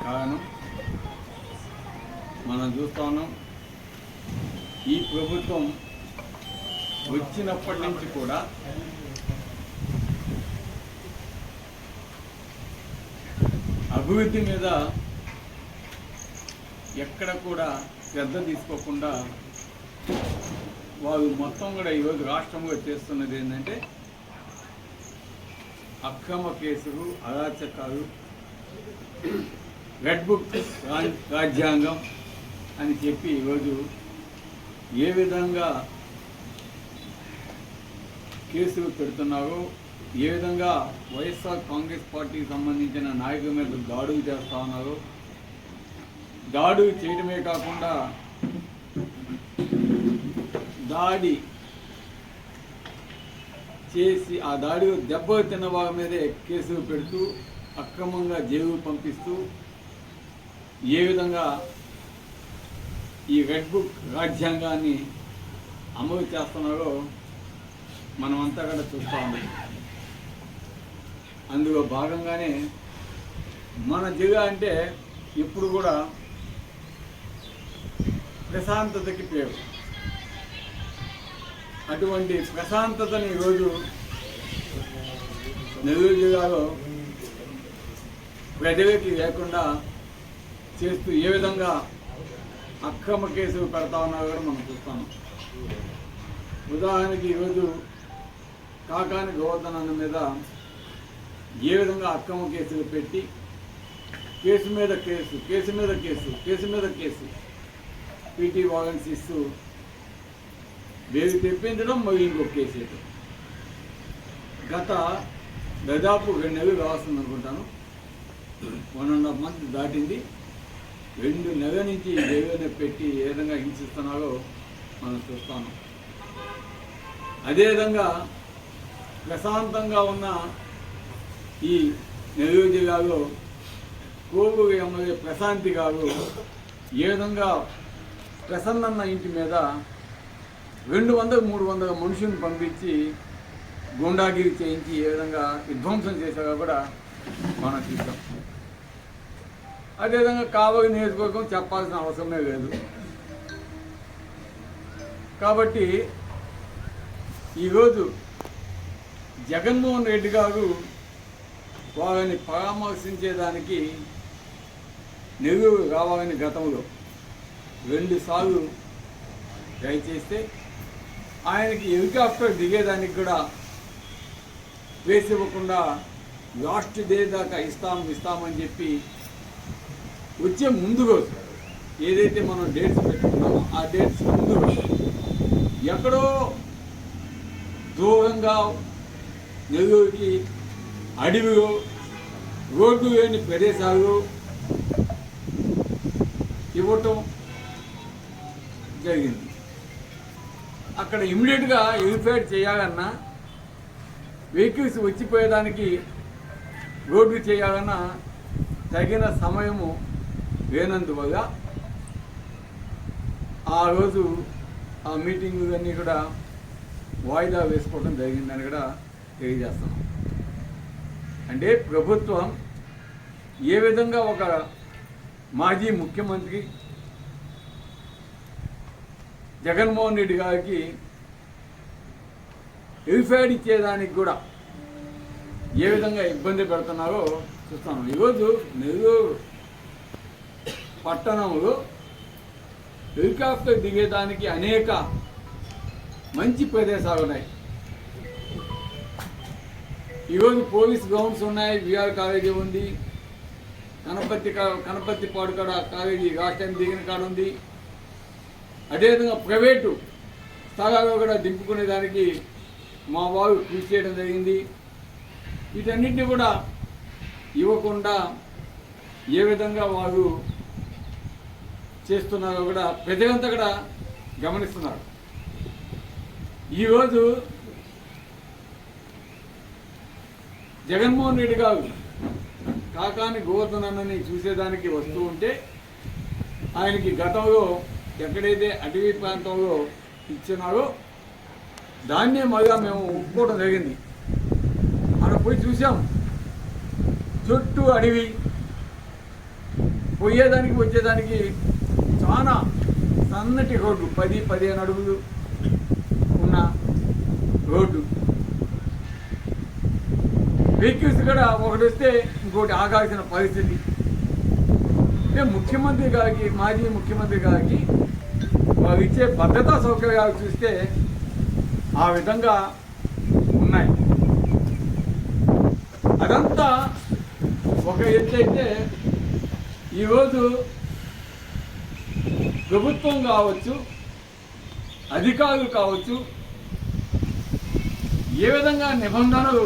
కారణం మనం చూస్తా ఉన్నాం. ఈ ప్రభుత్వం వచ్చినప్పటి నుంచి కూడా అభివృద్ధి మీద ఎక్కడ కూడా శ్రద్ధ తీసుకోకుండా వాళ్ళు మొత్తం కూడా ఈరోజు రాష్ట్రంలో చేస్తున్నది ఏంటంటే అక్రమ కేసులు, అరాచకాలు, రెడ్ బుక్ రాజ్యాంగం అని చెప్పి ఈరోజు ఏ విధంగా కేసులు పెడుతున్నారో, ఏ విధంగా వైఎస్ఆర్ కాంగ్రెస్ పార్టీకి సంబంధించిన నాయకుల మీద దాడులు చేస్తూ ఉన్నారో, దాడులు చేయడమే కాకుండా దాడి చేసి ఆ దాడిలో దెబ్బలు తిన్న వారి మీదే కేసులు పెడుతూ అక్రమంగా జైలు పంపిస్తూ ఏ విధంగా ఈ రెడ్ బుక్ రాజ్యాంగాన్ని అమలు చేస్తున్నారో మనమంతా కూడా చూస్తూ ఉన్నాం. అందులో భాగంగానే మన జిల్లా అంటే ఇప్పుడు కూడా ప్రశాంతతకి పేరు. అటువంటి ప్రశాంతతని ఈరోజు నెల్లూరు జిల్లాలో ప్రజలకి లేకుండా చేస్తూ ఏ విధంగా అక్రమ కేసులు పెడతా ఉన్నారో కూడా మనం చూస్తాము. ఉదాహరణకి ఈరోజు కాకాని గోవర్ధన్ అన్న మీద ఏ విధంగా అక్రమ కేసులు పెట్టి కేసు మీద కేసు, కేసు మీద కేసు, కేసు మీద కేసు, పీటీ వాగన్స్ ఇస్తూ వేలు తెప్పించడం, మరి ఇంకొక కేసు అయితే గత దాదాపు 2 నెలలు కావస్తుంది అనుకుంటాను. 1.5 month దాటింది. 2 నెలల నుంచి జైలునే పెట్టి ఏ విధంగా హింసిస్తున్నారో మనం చూస్తాము. అదేవిధంగా ప్రశాంతంగా ఉన్న ఈ నెల్లూరు జిల్లాలో కోవూరు ఎమ్మెల్యే ప్రశాంతి గారు ఏ విధంగా ప్రసన్నన్న ఇంటి మీద 200-300 మనుషులను పంపించి గుండాగిరి చేయించి ఏ విధంగా విధ్వంసం చేశారో కూడా మనం చూసాం. అదేవిధంగా కావలి నియోజకవర్గం చెప్పాల్సిన అవసరమే లేదు. కాబట్టి ఈరోజు జగన్మోహన్ రెడ్డి గారు వారిని పరామర్శించేదానికి నెల్లూరు రావాలని గతంలో 2 సార్లు ట్రై చేస్తే ఆయనకి హెలికాప్టర్ దిగేదానికి కూడా ప్లేస్ ఇవ్వకుండా లాస్ట్ డే దాకా ఇస్తామని చెప్పి వచ్చే ముందు రోజు ఏదైతే మనం డేట్స్ పెట్టుకున్నామో ఆ డేట్స్ ముందు రోజు ఎక్కడో దూరంగా నెల్లూరుకి అడవిలో రోడ్డు లేని ప్రదేశాలు ఇవ్వటం జరిగింది. అక్కడ ఇమ్మీడియట్గా ఎలిఫేట్ చేయాలన్నా, వెహికల్స్ వచ్చిపోయేదానికి రోడ్డు చేయాలన్నా తగిన సమయము లేనందువల్ల ఆ రోజు ఆ మీటింగ్ అన్నీ కూడా వాయిదా వేసుకోవడం జరిగిందని కూడా తెలియజేస్తున్నాం. అంటే ప్రభుత్వం ఏ విధంగా ఒక మాజీ ముఖ్యమంత్రి జగన్మోహన్ రెడ్డి గారికి ఎలిఫైడ్ ఇచ్చేదానికి కూడా ఏ విధంగా ఇబ్బంది పెడుతున్నారో చూస్తాను. ఈరోజు నెల్లూరు పట్టణంలో హెలికాప్టర్ దిగేదానికి అనేక మంచి ప్రదేశాలు ఉన్నాయి. ఈరోజు పోలీస్ గ్రౌండ్స్ ఉన్నాయి, విఆర్ కాలేజీ ఉంది, కనపర్తిపాడు కాడ కాలేజీ లాస్ట్ టైం దిగిన కాడ ఉంది. అదేవిధంగా ప్రైవేటు స్థలాల్లో కూడా దింపుకునే దానికి మా వారు కృషి చేయడం జరిగింది. వీటన్నింటినీ కూడా ఇవ్వకుండా ఏ విధంగా వారు చేస్తున్నారో కూడా ప్రజలంతా కూడా గమనిస్తున్నారు. ఈరోజు జగన్మోహన్ రెడ్డి గారు కాకాని గోవర్ధన్ అన్నని చూసేదానికి వస్తూ ఉంటే ఆయనకి గతంలో ఎక్కడైతే అటవీ ప్రాంతంలో ఇచ్చినారో దాన్నే మళ్ళా మేము ఒప్పుకోవడం జరిగింది. అక్కడ పోయి చూసాం, చుట్టూ అడవి, పోయేదానికి వచ్చేదానికి చాలా సన్నటి రోడ్డు 10-15 అడుగులు ఉన్న రోడ్డు. వెహికల్స్ కూడా ఒకటి వస్తే ఇంకోటి ఆగాల్సిన పరిస్థితి. అంటే ముఖ్యమంత్రి గారికి, మాజీ ముఖ్యమంత్రి గారికి వారు ఇచ్చే భద్రతా సౌకర్యాలు చూస్తే ఆ విధంగా ఉన్నాయి. అదంతా ఒక ఎత్తు అయితే, ఈరోజు ప్రభుత్వం కావచ్చు, అధికారులు కావచ్చు, ఏ విధంగా నిబంధనలు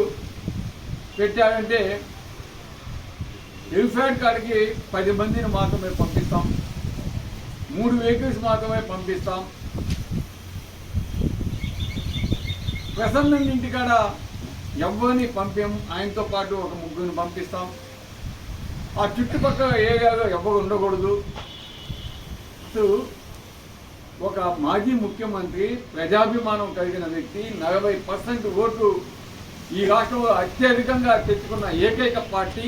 పెట్టారంటే ఎలిఫెంట్ కాడికి 10 మందిని మాత్రమే పంపిస్తాం, 3 వెహికల్స్ మాత్రమే పంపిస్తాం, ప్రసన్న ఇంటికాడ ఎవరిని పంపాం, ఆయనతో పాటు ఒక 3 పంపిస్తాం, ఆ చుట్టుపక్కల ఏరియాలో ఎవరు ఉండకూడదు. ఒక మాజీ ముఖ్యమంత్రి, ప్రజాభిమానం కలిగిన వ్యక్తి, 40% ఓట్లు ఈ రాష్ట్రంలో అత్యధికంగా తెచ్చుకున్న ఏకైక పార్టీ,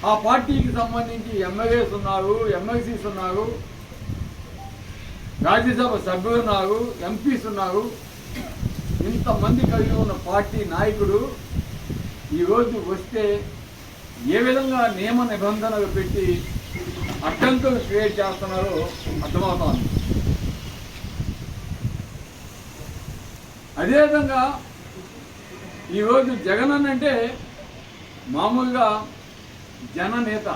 ఆ పార్టీకి సంబంధించి ఎమ్మెల్యేస్ ఉన్నారు, ఎమ్మెల్సీస్ ఉన్నారు, రాజ్యసభ సభ్యులు ఉన్నారు, ఎంపీస్ ఉన్నారు. ఇంతమంది కలిగి ఉన్న పార్టీ నాయకుడు ఈరోజు వస్తే ఏ విధంగా నియమ నిబంధనలు పెట్టి అడ్డంకులు క్రియేట్ చేస్తున్నారో అర్థమవుతోంది. అదేవిధంగా ఈరోజు జగన్ అంటే మామూలుగా జననేత.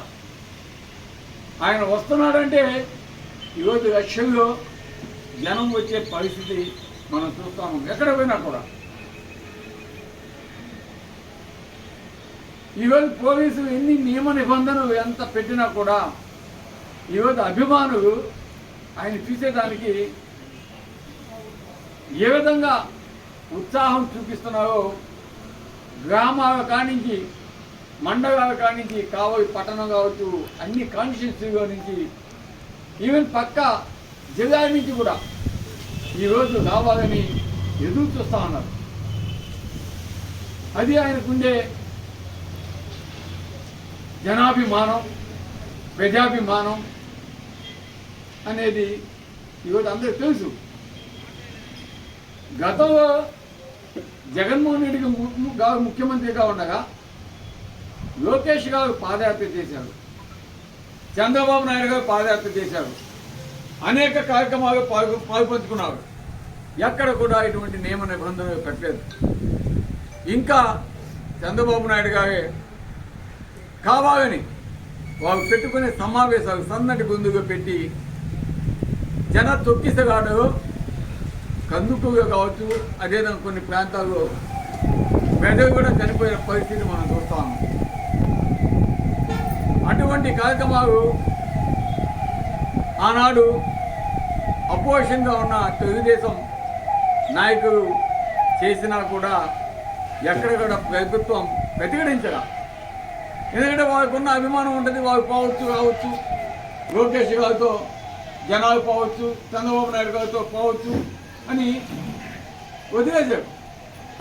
ఆయన వస్తున్నాడంటే ఈరోజు లక్షల్లో జనం వచ్చే పరిస్థితి మనం చూస్తాము ఎక్కడ పోయినా కూడా. ఈరోజు పోలీసులు ఎన్ని నియమ నిబంధనలు ఎంత పెట్టినా కూడా ఈరోజు అభిమానులు ఆయన చూసేదానికి ఏ విధంగా ఉత్సాహం చూపిస్తున్నారో, గ్రామాల కానించి, మండలాల కానించి, కావలి పట్టణం కావచ్చు, అన్ని కాన్స్టిట్యున్సీలో నుంచి, ఈవెన్ పక్క జిల్లాల నుంచి కూడా ఈరోజు రావాలని ఎదురు చూస్తూ ఉన్నారు. అది ఆయనకుండే జనాభిమానం, ప్రజాభిమానం అనేది ఈరోజు అందరికీ తెలుసు. గతంలో జగన్మోహన్ రెడ్డి గారు ముఖ్యమంత్రిగా ఉండగా లోకేష్ గారు పాదయాత్ర చేశారు, చంద్రబాబు నాయుడు గారు పాదయాత్ర చేశారు, అనేక కార్యక్రమాలు పాల్పంచుకున్నారు. ఎక్కడ కూడా ఇటువంటి నియమ నిబంధనలు పెట్టలేదు. ఇంకా చంద్రబాబు నాయుడు గారే కావాలని వాళ్ళు పెట్టుకునే సమావేశాలు సన్నటి గొంతుగా పెట్టి జన తొక్కిసగాడు కందుకుగా కావచ్చు, అదేవిధంగా కొన్ని ప్రాంతాల్లో మెదడు కూడా చనిపోయిన పరిస్థితి మనం చూస్తాము. అటువంటి కార్యక్రమాలు ఆనాడు అపోజిషన్గా ఉన్న తెలుగుదేశం నాయకులు చేసినా కూడా ఎక్కడ కూడా ప్రభుత్వం ప్రతిఘటించరా. ఎందుకంటే వాళ్ళకున్న అభిమానం ఉంటుంది, వాళ్ళు పోవచ్చు రావచ్చు, లోకేష్ గారితో జనాలు పోవచ్చు, చంద్రబాబు నాయుడు గారితో పోవచ్చు అని వదిలేశారు.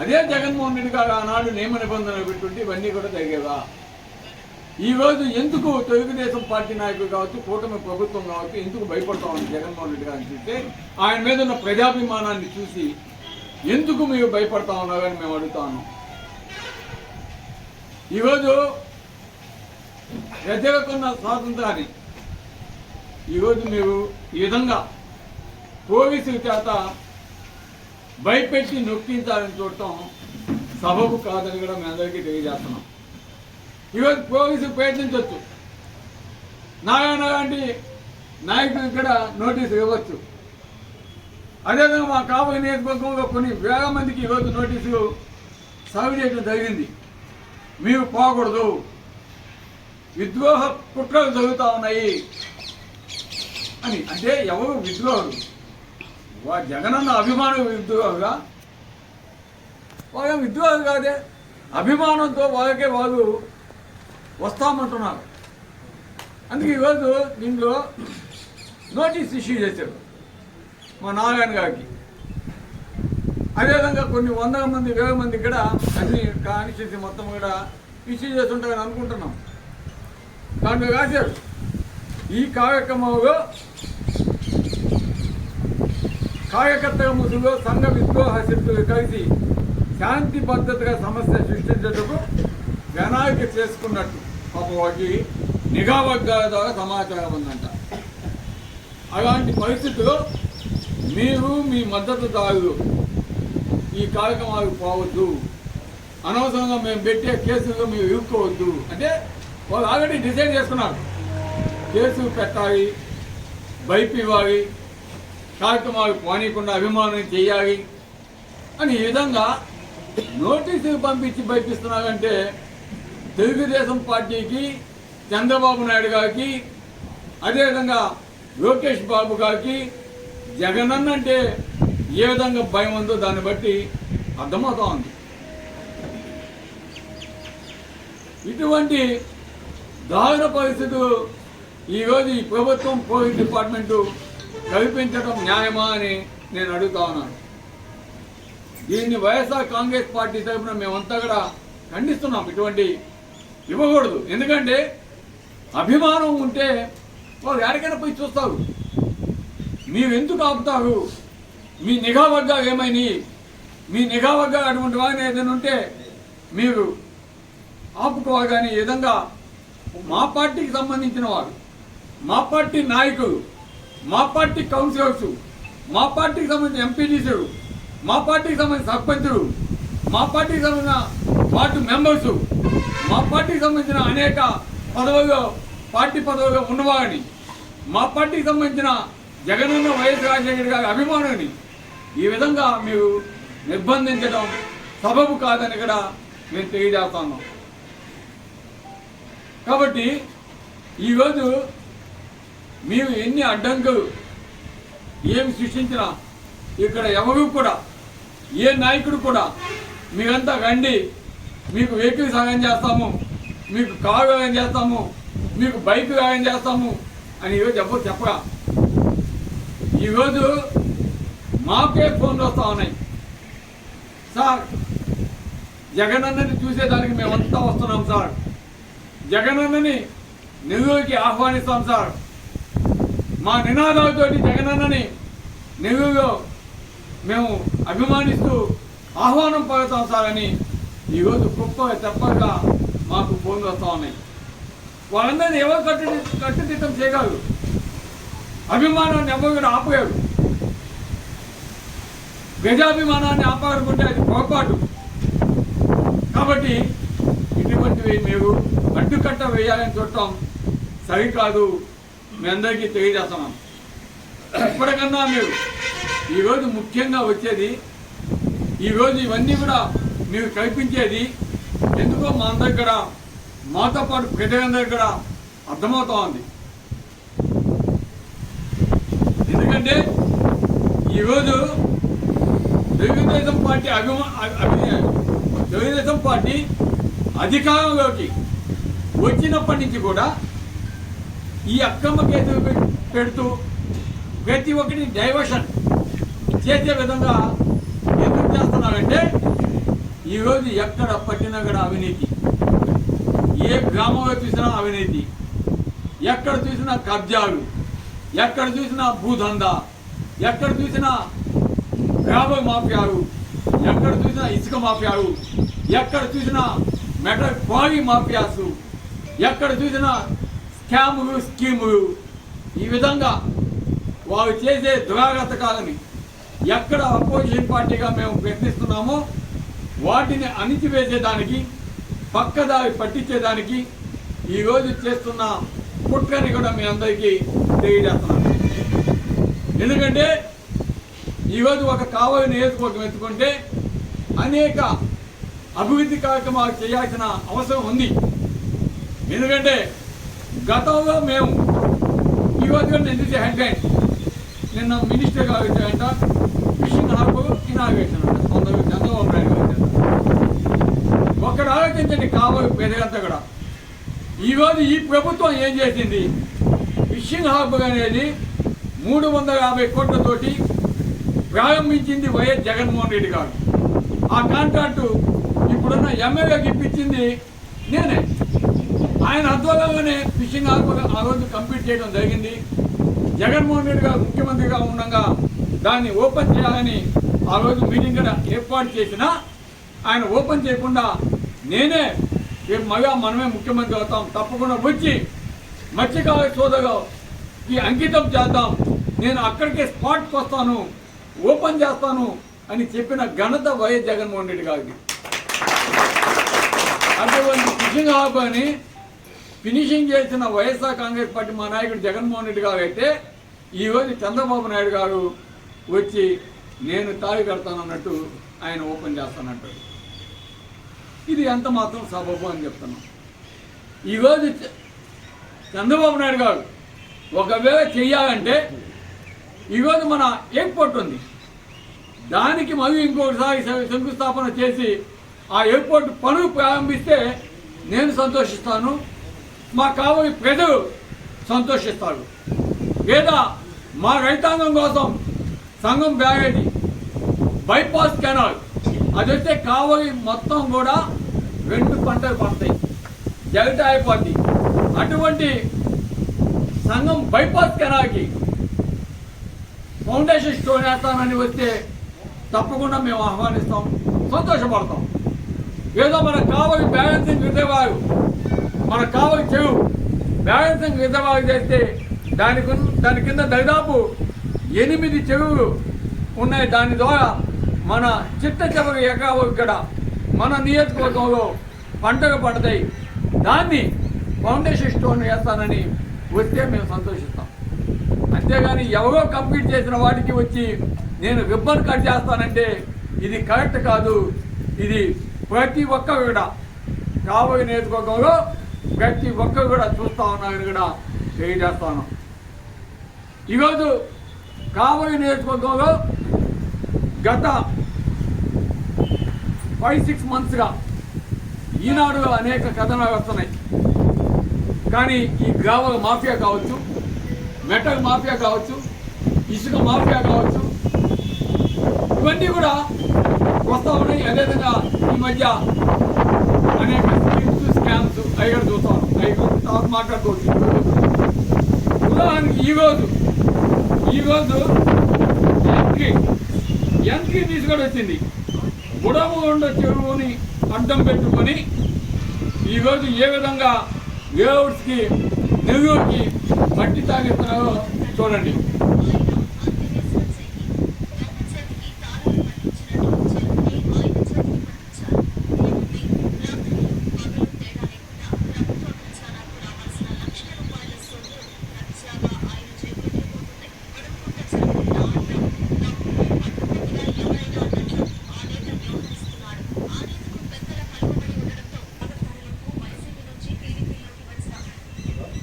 అదే జగన్మోహన్ రెడ్డి గారు ఆనాడు నియమ నిబంధనలు పెట్టుంటే ఇవన్నీ కూడా జరిగేవా? ఈరోజు ఎందుకు తెలుగుదేశం పార్టీ నాయకులు కావచ్చు, కూటమి ప్రభుత్వం కావచ్చు ఎందుకు భయపడతా ఉంది జగన్మోహన్ రెడ్డి గారిని చూస్తే? ఆయన మీద ఉన్న ప్రజాభిమానాన్ని చూసి ఎందుకు మీరు భయపడతా ఉన్నారని మేము అడుగుతాను. ఈరోజు ప్రజలకున్న స్వాతంత్రాన్ని ఈరోజు మీరు ఈ విధంగా పోలీసుల చేత భయపెట్టి నొక్కించాలని చూడటం సబబు కాదని కూడా మీ అందరికీ తెలియజేస్తున్నాం. ఈరోజు పోలీసులు ప్రయత్నించవచ్చు, నారాయణ లాంటి నాయకుడికి కూడా నోటీసులు ఇవ్వచ్చు. అదేవిధంగా మా కావలి నియోజకవర్గంలో కొన్ని వేల మందికి ఈరోజు నోటీసులు సర్వ్ చేయడం జరిగింది. మీరు పోకూడదు, విద్రోహ కుట్రలు జరుగుతూ ఉన్నాయి అని. అంటే ఎవరు విద్రోహులు? జగనన్న అభిమానం విద్రోహుగా? వాళ్ళ విద్రోహులు కాదే, అభిమానంతో వాళ్ళకే వాళ్ళు వస్తామంటున్నారు. అందుకే ఈరోజు దీంట్లో నోటీస్ ఇష్యూ చేశారు మా నారాయణ గారికి. అదేవిధంగా కొన్ని 100 మంది 1000 మంది కూడా అన్ని కాన్స్టిట్యూన్సీ మొత్తం కూడా ఇష్యూ చేస్తుంటారని అనుకుంటున్నాం. దాంట్లో రాశాడు ఈ కార్యక్రమంలో కార్యకర్తల ముసుగులో సంఘ విద్రోహ శక్తులు కలిసి శాంతి భద్రతగా సమస్య సృష్టించేందుకు ప్రణాళిక చేసుకున్నట్టు వాటి నిఘా వర్గాల ద్వారా సమాచారం ఉందంట. అలాంటి పరిస్థితుల్లో మీరు మీ మద్దతుదారులు ఈ కార్యక్రమాలకు పోవద్దు, అనవసరంగా మేము పెట్టే కేసుల్లో మీరు ఇరుక్కోవద్దు అంటే వాళ్ళు ఆల్రెడీ డిసైడ్ చేసుకున్నారు. కేసులు పెట్టాలి, భయపివ్వాలి, కార్యక్రమాలు పోనీయకుండా అభిమానం చేయాలి అని ఈ విధంగా నోటీసులు పంపించి భయపిస్తున్నారంటే తెలుగుదేశం పార్టీకి, చంద్రబాబు నాయుడు గారికి, అదేవిధంగా లోకేష్ బాబు గారికి జగనన్న అంటే ఏ విధంగా భయం ఉందో దాన్ని బట్టి అర్థమవుతా ఉంది. ఇటువంటి దారుణ పరిస్థితులు ఈరోజు ఈ ప్రభుత్వం పోలీస్ డిపార్ట్మెంటు కల్పించడం న్యాయమా అని నేను అడుగుతా ఉన్నాను. దీన్ని వైఎస్ఆర్ కాంగ్రెస్ పార్టీ తరఫున మేమంతా కూడా ఖండిస్తున్నాం. ఇటువంటి ఇవ్వకూడదు. ఎందుకంటే అభిమానం ఉంటే వాళ్ళు ఎక్కడికైనా పోయి చూస్తారు. మీరు ఎందుకు ఆపుతారు? మీ నిఘా వర్గాలు ఏమైనాయి? మీ నిఘా వర్గాలు అటువంటి వారిని ఏదైనా ఉంటే మీరు ఆపుకోవాలి. కానీ ఈ విధంగా మా పార్టీకి సంబంధించిన వారు, మా పార్టీ నాయకులు, మా పార్టీ కౌన్సిలర్స్, మా పార్టీకి సంబంధించిన ఎంపీటీసీలు, మా పార్టీకి సంబంధించిన సర్పంచులు, మా పార్టీకి సంబంధించిన వార్డు మెంబర్సు, మా పార్టీకి సంబంధించిన అనేక పదవుల్లో పార్టీ పదవుల్లో ఉన్నవారిని, మా పార్టీకి సంబంధించిన జగనన్న వైఎస్ రాజశేఖర్ గారి అభిమానుని ఈ విధంగా మీరు నిర్బంధించడం సబబు కాదని కూడా మేము తెలియజేస్తున్నాం. కాబట్టి ఈరోజు మీరు ఎన్ని అడ్డంకులు ఏమి సృష్టించినా ఇక్కడ ఎవరు కూడా, ఏ నాయకుడు కూడా మీరంతా రండి, మీకు వెహికల్ సహాయం చేస్తాము, మీకు కారు సహాయం చేస్తాము, మీకు బైక్ సహాయం చేస్తాము అని ఈరోజు ఎవరు చెప్పగా ఈరోజు మాకే ఫోన్లు వస్తూ ఉన్నాయి. సార్ జగనన్నని చూసేదానికి మేమంతా వస్తున్నాం సార్, జగనన్నని నెల్లూరుకి ఆహ్వానిస్తాం సార్, మా నినాదాలతోటి జగనన్నని నెల్లూరులో మేము అభిమానిస్తూ ఆహ్వానం పలుకుతాం సార్ అని ఈరోజు చెప్పగా మాకు ఫోన్లు వస్తూ ఉన్నాయి. వాళ్ళందరినీ ఎవరు కట్టుదిట్టం చేయగలరు? అభిమానాన్ని ఎవరు కూడా ఆపలేరు. గజాభిమానాన్ని ఆపాలనుకుంటే అది పొరపాటు. కాబట్టి ఇటువంటివి మీరు అడ్డుకట్ట వేయాలని చూడటం సరికాదు. మీ అందరికీ తెలియజేస్తున్నాం. ఇప్పటికన్నా మీరు ఈరోజు ముఖ్యంగా వచ్చేది, ఈరోజు ఇవన్నీ కూడా మీరు కల్పించేది ఎందుకో మా అందరికి కూడా, మాతో పాటు ప్రజలందరికీ కూడా అర్థమవుతా ఉంది. ఎందుకంటే ఈరోజు తెలుగుదేశం పార్టీ తెలుగుదేశం పార్టీ అధికారంలోకి వచ్చినప్పటి నుంచి కూడా ఈ అక్రమ కేసులు పెడుతూ ప్రతి ఒక్కటి డైవర్షన్ చేసే విధంగా ఎందుకు చేస్తున్నారంటే ఈరోజు ఎక్కడ పట్టినా కూడా అవినీతి, ఏ గ్రామంలో చూసినా అవినీతి, ఎక్కడ చూసినా కబ్జాలు, ఎక్కడ చూసినా భూదందా, ఎక్కడ చూసినా గ్రామ మాఫియాలు, ఎక్కడ చూసినా ఇసుక మాఫియాలు, ఎక్కడ చూసినా మెటల్ క్వారీ మాఫియాసు, ఎక్కడ చూసినా స్కాములు, స్కీములు. ఈ విధంగా వారు చేసే దురాగతకాలని ఎక్కడ అపోజిషన్ పార్టీగా మేము ప్రయత్నిస్తున్నామో వాటిని అణిచివేసేదానికి, పక్కదారి పట్టించేదానికి ఈరోజు చేస్తున్న కుట్రని కూడా మీ అందరికీ తెలియజేస్తున్నాను. ఎందుకంటే ఈరోజు ఒక కావలి నియోజకవర్గం ఎత్తుకుంటే అనేక అభివృద్ధి కార్యక్రమాలు చేయాల్సిన అవసరం ఉంది. ఎందుకంటే గతంలో మేము ఈరోజు కూడా నేను చూసే హెడ్లైన్ నిన్న మినిస్టర్ గారు వచ్చారంట, ఫిషింగ్ హార్బర్ ఇనాగ్రేషన్ అంట, చంద్రబాబు నాయుడు గారు. ఒక్కడ ఆలోచించండి కావలి ప్రజలంతా కూడా. ఈరోజు ఈ ప్రభుత్వం ఏం చేసింది? ఫిషింగ్ హార్బర్ అనేది 350 కోట్లతోటి ప్రారంభించింది వైఎస్ జగన్మోహన్ రెడ్డి గారు. ఆ కాంట్రాక్టు ఇప్పుడున్న ఎమ్మెల్యేకి ఇప్పించింది నేనే. ఆయన ఆధ్వర్యంలోనే ఫిషింగ్ ఆ రోజు కంప్లీట్ చేయడం జరిగింది. జగన్మోహన్ రెడ్డి గారు ముఖ్యమంత్రిగా ఉండగా దాన్ని ఓపెన్ చేయాలని ఆ రోజు మీటింగ్ కూడా ఏర్పాటు చేసినా ఆయన ఓపెన్ చేయకుండా నేనే మనమే ముఖ్యమంత్రి అవుతాం, తప్పకుండా వచ్చి మత్స్యకార సోదరుకి అంకితం చేద్దాం, నేను అక్కడికే స్పాట్కి వస్తాను, ఓపెన్ చేస్తాను అని చెప్పిన ఘనత వైఎస్ జగన్మోహన్ రెడ్డి గారికి. అటువంటి ఫిషింగ్ హార్బర్ని ఫినిషింగ్ చేసిన వైఎస్ఆర్ కాంగ్రెస్ పార్టీ మా నాయకుడు జగన్మోహన్ రెడ్డి గారు అయితే ఈరోజు చంద్రబాబు నాయుడు గారు వచ్చి నేను తాళి కడతానన్నట్టు ఆయన ఓపెన్ చేస్తానంటాడు. ఇది ఎంత మాత్రం సబబు అని చెప్తున్నాం. ఈరోజు చంద్రబాబు నాయుడు గారు ఒకవేళ చెయ్యాలంటే ఈరోజు మన ఎయిర్పోర్ట్ ఉంది, దానికి మళ్ళీ ఇంకొకసారి శంకుస్థాపన చేసి ఆ ఎయిర్పోర్ట్ పనులు ప్రారంభిస్తే నేను సంతోషిస్తాను, మా కావలి ప్రజలు సంతోషిస్తారు. లేదా మా రైతాంగం కోసం సంగం బ్యారేజీ, బైపాస్ కెనాల్ అది వస్తే కావలి మొత్తం కూడా 2 పంటలు పడతాయి, జగట అయిపోద్ది. అటువంటి సంగం బైపాస్ కెనాల్కి ఫౌండేషన్ స్టోన్ వేస్తానని వస్తే తప్పకుండా మేము ఆహ్వానిస్తాం, సంతోషపడతాం. ఏదో మన కావలి బ్యాలెన్సింగ్ రిజర్వాయర్, మన కావలి చెరువు బ్యాలెన్సింగ్ రిజర్వాయర్ చేస్తే దాని కింద దాదాపు 8 చెరువులు ఉన్నాయి. దాని ద్వారా మన చిట్ట చివరి ఎకరాలు ఇక్కడ మన నియోజకవర్గంలో పంటలు పడతాయి. దాన్ని ఫౌండేషన్ స్టోన్ వేస్తానని వస్తే మేము సంతోషిస్తాం. అంతేగాని ఎవరో కంప్లీట్ చేసిన వాటికి వచ్చి నేను రిబ్బన్ కట్ చేస్తానంటే ఇది కరెక్ట్ కాదు. ఇది ప్రతి ఒక్కరు కూడా కావలి నియోజకవర్గంలో ప్రతి ఒక్కరు కూడా చూస్తూ ఉన్నారని కూడా తెలియజేస్తాను. ఈరోజు కావలి నియోజకవర్గంలో గత 5-6 monthsగా ఈనాడులో అనేక కథనాలు వస్తున్నాయి. కానీ ఈ గ్రావల్ మాఫియా కావచ్చు, మెటల్ మాఫియా కావచ్చు, ఇసుక మాఫియా కావచ్చు, ఇవన్నీ కూడా వస్తూ ఉన్నాయి. అదేవిధంగా ఈ మధ్య అనేక స్కామ్స్ అవి కూడా చూస్తాం. అవి తర్వాత మాట్లాడుకోవచ్చు. ఉదాహరణకి ఈరోజు ఎంట్రీ తీసుకొని వచ్చింది. బుడమగొండ చెరువుని అడ్డం పెట్టుకొని ఈరోజు ఏ విధంగా లేఅవుట్స్కి నెల్లూరుకి మట్టి తాగిస్తున్నారో చూడండి.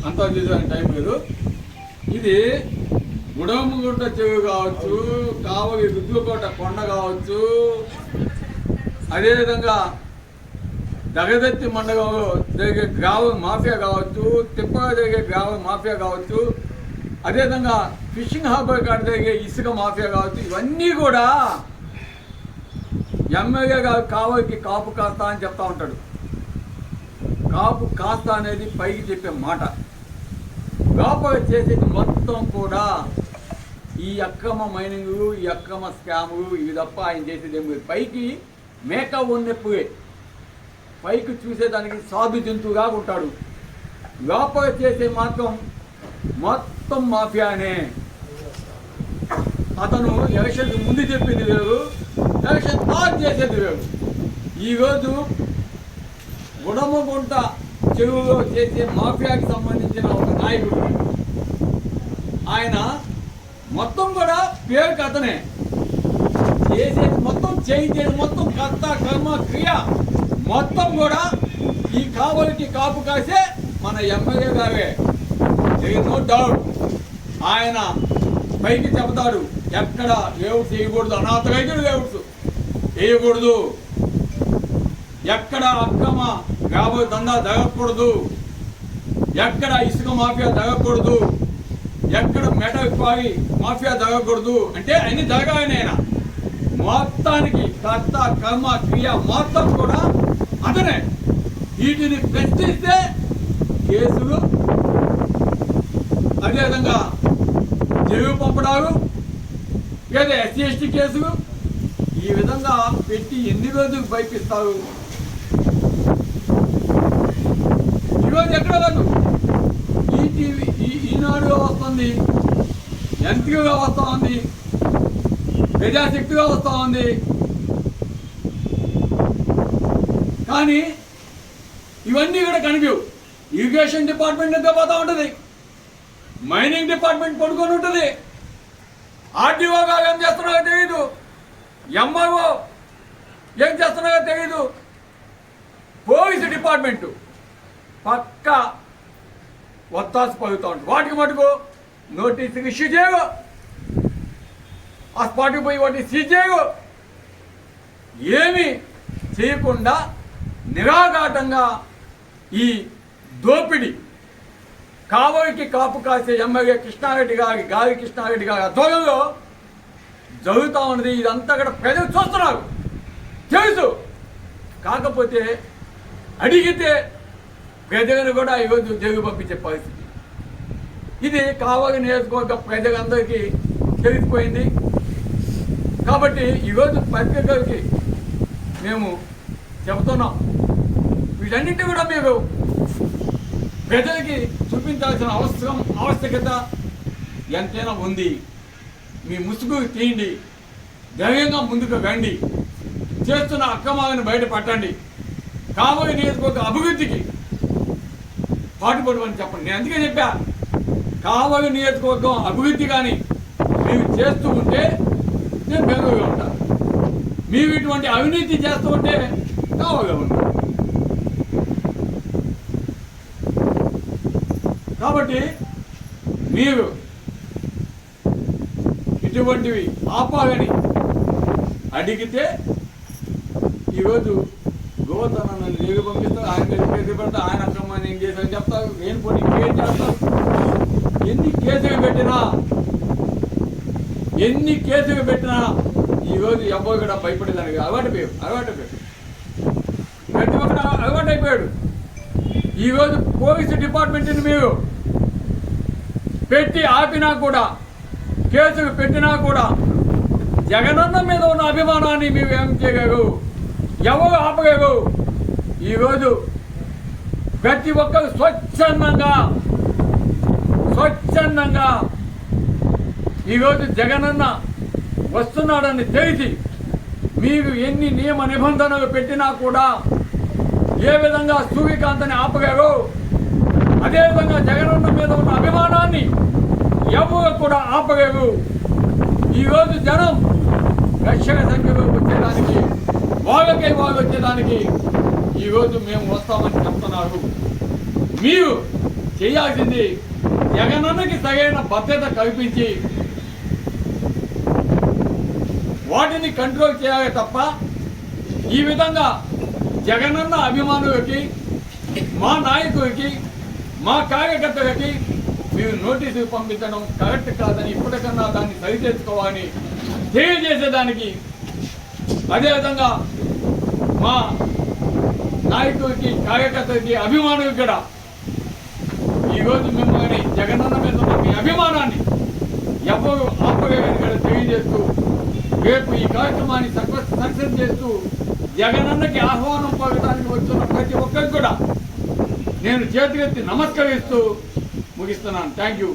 అంతా చేసానికి టైం లేదు. ఇది గుడమగుంట చెరువు కావచ్చు, కావలి రుద్దుకోట కొండ కావచ్చు, అదేవిధంగా దగదత్తి మండలంలో జరిగే గ్రావల్ మాఫియా కావచ్చు, తిప్పగా జరిగే గ్రావల్ మాఫియా కావచ్చు, అదేవిధంగా ఫిషింగ్ హార్బర్ కాడ జరిగే ఇసుక మాఫియా కావచ్చు, ఇవన్నీ కూడా ఎమ్మెల్యే గారు కావలికి కాపు కాస్తా అని చెప్తా ఉంటాడు. కాపు కాస్తా అనేది పైకి చెప్పే మాట. లోపల చేసేది మొత్తం కూడా ఈ అక్రమ మైనింగ్లు, ఈ అక్రమ స్కాములు, ఇవి తప్ప ఆయన చేసేది ఏమి లేదు. పైకి మేక ఉన్నప్పుడే పైకి చూసేదానికి సాధు జంతువుగా ఉంటాడు. లోపల చేసే మాత్రం మొత్తం మాఫియానే. అతను ఎలక్షన్కి ముందు చెప్పింది వేరు, ఎలక్షన్ తర్వాత చేసేది వేరు. ఈరోజు గుడమగుంట చెరువులో చేసే మాఫియాకి సంబంధించిన ఒక నాయకుడు, ఆయన మొత్తం కూడా పేరు కథనే చేసేది, మొత్తం చేయించేది మొత్తం కర్త కర్మ క్రియ మొత్తం కూడా ఈ కావలికి కాపు కాసే మన ఎమ్మెల్యే గారే. No doubt. ఆయన పైకి చెబుతాడు ఎక్కడ లేఅవుట్స్ వేయకూడదు, అనాథ రైతులు లేఅవుట్స్ వేయకూడదు, ఎక్కడ అక్రమ గ్రామ దందా జరగకూడదు, ఎక్కడ ఇసుక మాఫియా జరగకూడదు, ఎక్కడ మెటల్ క్వారీ మాఫియా జరగకూడదు. అంటే అన్ని జరగాలని ఆయన మొత్తానికి కర్త కర్మ క్రియ మొత్తం కూడా అతనే. వీటిని ప్రశ్నిస్తే కేసులు, అదేవిధంగా జైలు పంపడాలు, లేదా SC/ST కేసులు ఈ విధంగా పెట్టి ఎన్ని రోజులు భయపిస్తారు? ఈరోజు ఎక్కడ లేదు, ఈటీవీ ఈనాడుగా వస్తుంది, ఎంట్రీగా వస్తూ ఉంది, ప్రజాశక్తిగా వస్తూ ఉంది. కానీ ఇవన్నీ కూడా కనిపించవు. ఇరిగేషన్ డిపార్ట్మెంట్ నిద్రపోతూ ఉంటుంది, మైనింగ్ డిపార్ట్మెంట్ పడుకొని ఉంటుంది, RDO గారు ఏం చేస్తున్నారో తెలియదు, MRO ఏం చేస్తున్నారో తెలియదు, పోలీసు డిపార్ట్మెంటు పక్క ఒత్తాసు పలుకుతూ ఉంటుంది. వాటికి మటుకు నోటీసులు ఇష్యూ చేయవు, ఆ స్పాట్కి పోయి వాటిని సీజ్ చేయవు. ఏమీ చేయకుండా నిరాఘాటంగా ఈ దోపిడి కావలికి కాపు కాసే ఎమ్మెల్యే కృష్ణారెడ్డి గారి ఆధ్వర్యంలో జరుగుతూ ఉన్నది. ఇదంతా కూడా ప్రజలు చూస్తున్నారు, తెలుసు. కాకపోతే అడిగితే ప్రజలను కూడా ఈరోజు జైలు పంపించే పరిస్థితి. ఇది కావలి నియోజకవర్గ ప్రజలందరికీ తెలిసిపోయింది. కాబట్టి ఈరోజు పత్రికలకి మేము చెబుతున్నాం, వీటన్నిటి కూడా మీరు ప్రజలకి చూపించాల్సిన ఆవశ్యకత ఎంతైనా ఉంది. మీ ముసుగు తీయండి, ధైర్యంగా ముందుకు రండి, చేస్తున్న అక్రమాలను బయటపట్టండి, కావలి నియోజకవర్గ అభివృద్ధికి పాటుపడమని చెప్పండి. నేను అందుకే చెప్పా, కావలి నియోజకవర్గం అభివృద్ధి కానీ మీరు చేస్తూ ఉంటే నేను బెంగళూరుగా ఉంటాను, మీరు ఇటువంటి అవినీతి చేస్తూ ఉంటే కావలిగా ఉంటాను. కాబట్టి మీరు ఇటువంటివి ఆపాలని అడిగితే ఈరోజు గోవర్ధనను జైలు పంపిస్తారు, ఆయన కేసు పెడతా, ఆయన అక్రమాన్ని ఏం చేశారని చెప్తారు, ఏం పోటీ ఏం చేస్తారు. ఎన్ని కేసులు పెట్టినా ఈరోజు ఎవరు కూడా భయపడేదానికి అలవాటు ప్రతి ఒక్కరు అలవాటు అయిపోయాడు. ఈరోజు పోలీసు డిపార్ట్మెంట్ని మీరు పెట్టి ఆపినా కూడా, కేసులు పెట్టినా కూడా జగనన్న మీద ఉన్న అభిమానాన్ని మేము ఏం చేయగలరు, ఎవరు ఆపగలరు? ఈరోజు ప్రతి ఒక్కరు స్వచ్ఛందంగా ఈరోజు జగనన్న వస్తున్నాడని తెలిసి మీరు ఎన్ని నియమ నిబంధనలు పెట్టినా కూడా ఏ విధంగా సూర్యకాంతని ఆపగలరు, అదేవిధంగా జగనన్న మీద ఉన్న అభిమానాన్ని ఎవరు కూడా ఆపగలరు. ఈరోజు జనం లక్షల సంఖ్యలో వచ్చేదానికి, వాళ్ళు వచ్చేదానికి ఈరోజు మేము వస్తామని చెప్తున్నారు. మీరు చేయాల్సింది జగనన్నకి సరైన భద్రత కల్పించి వాటిని కంట్రోల్ చేయాలి తప్ప ఈ విధంగా జగనన్న అభిమానులకి, మా నాయకులకి, మా కార్యకర్తలకి మీరు నోటీసులు పంపించడం కరెక్ట్ కాదని, ఇప్పటికన్నా దాన్ని సరిచేసుకోవాలని తెలియజేసేదానికి, అదేవిధంగా మా నాయకులకి, కార్యకర్తలకి, అభిమానులకి కూడా ఈరోజు మిమ్మల్ని జగనన్న మీద ఉన్న మీ అభిమానాన్ని ఎవరు ఆపలేదని కూడా తెలియజేస్తూ రేపు ఈ కార్యక్రమాన్ని సక్సెస్ చేస్తూ జగనన్నకి ఆహ్వానం పలకడానికి వస్తున్న ప్రతి ఒక్కరికి కూడా నేను చేతులెత్తి నమస్కరిస్తూ ముగిస్తున్నాను. Thank you.